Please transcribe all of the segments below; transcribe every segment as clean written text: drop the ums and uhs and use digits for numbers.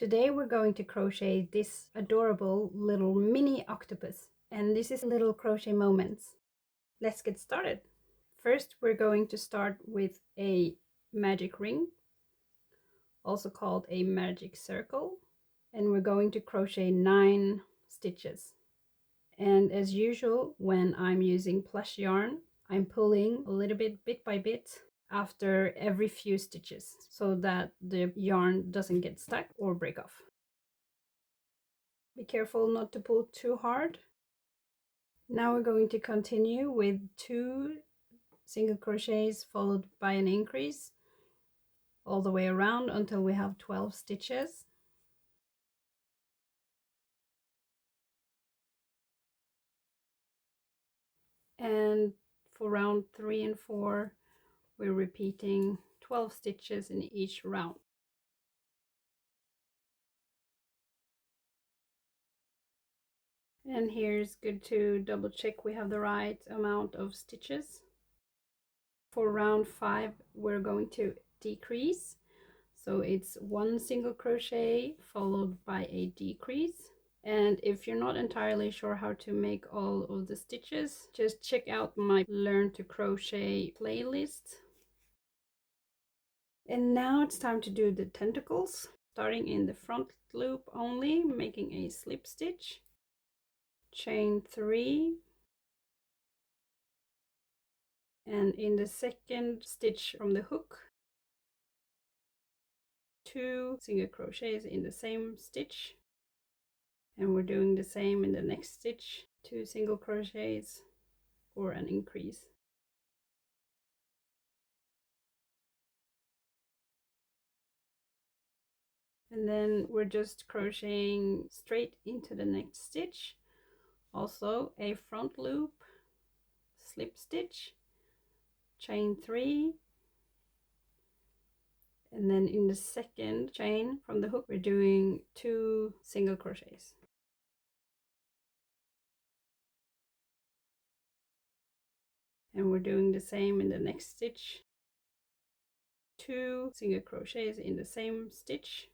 Today we're going to crochet this adorable little mini octopus, and this is Little Crochet Moments. Let's get started. First we're going to start with a magic ring, also called a magic circle, and we're going to crochet 9 stitches. And as usual, when I'm using plush yarn, I'm pulling a little bit by bit after every few stitches so that the yarn doesn't get stuck or break off. Be careful not to pull too hard. Now we're going to continue with 2 single crochets followed by an increase all the way around until we have 12 stitches. And for round 3 and 4, we're repeating 12 stitches in each round. And here's good to double check we have the right amount of stitches. For round 5, we're going to decrease. So it's 1 single crochet followed by a decrease. And if you're not entirely sure how to make all of the stitches, just check out my Learn to Crochet playlist. And now it's time to do the tentacles, starting in the front loop only, making a slip stitch, chain 3, and in the second stitch from the hook, 2 single crochets in the same stitch, and we're doing the same in the next stitch, 2 single crochets or an increase. And then we're just crocheting straight into the next stitch, also a front loop, slip stitch, chain 3, and then in the second chain from the hook we're doing 2 single crochets. And we're doing the same in the next stitch, 2 single crochets in the same stitch,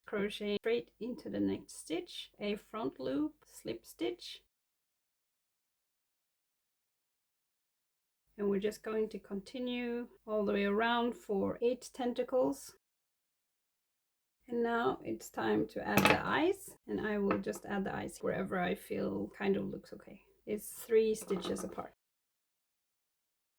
crochet straight into the next stitch, a front loop, slip stitch, and we're just going to continue all the way around for 8 tentacles. And now it's time to add the eyes, and I will just add the eyes wherever I feel kind of looks okay. It's 3 stitches apart.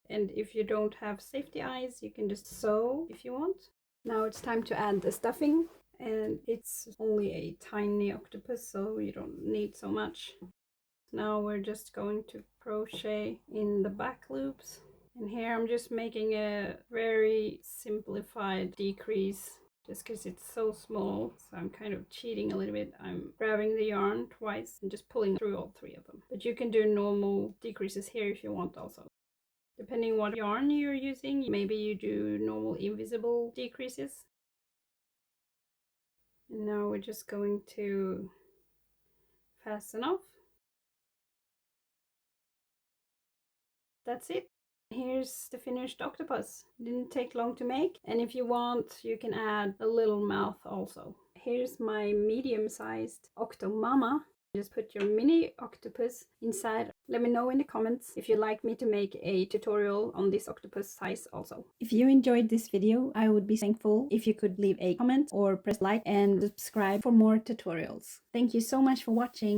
And if you don't have safety eyes, you can just sew if you want. Now it's time to add the stuffing, and it's only a tiny octopus, so you don't need so much. Now we're just going to crochet in the back loops, and here I'm just making a very simplified decrease just because it's so small, so I'm kind of cheating a little bit. I'm grabbing the yarn twice and just pulling through all 3 of them, but you can do normal decreases here if you want also. Depending what yarn you're using, maybe you do normal invisible decreases. And now we're just going to fasten off. That's it. Here's the finished octopus. It didn't take long to make, and if you want you can add a little mouth also. Here's my medium-sized Octomama. Just put your mini octopus inside. Let me know in the comments if you'd like me to make a tutorial on this octopus size also. If you enjoyed this video, I would be thankful if you could leave a comment or press like and subscribe for more tutorials. Thank you so much for watching.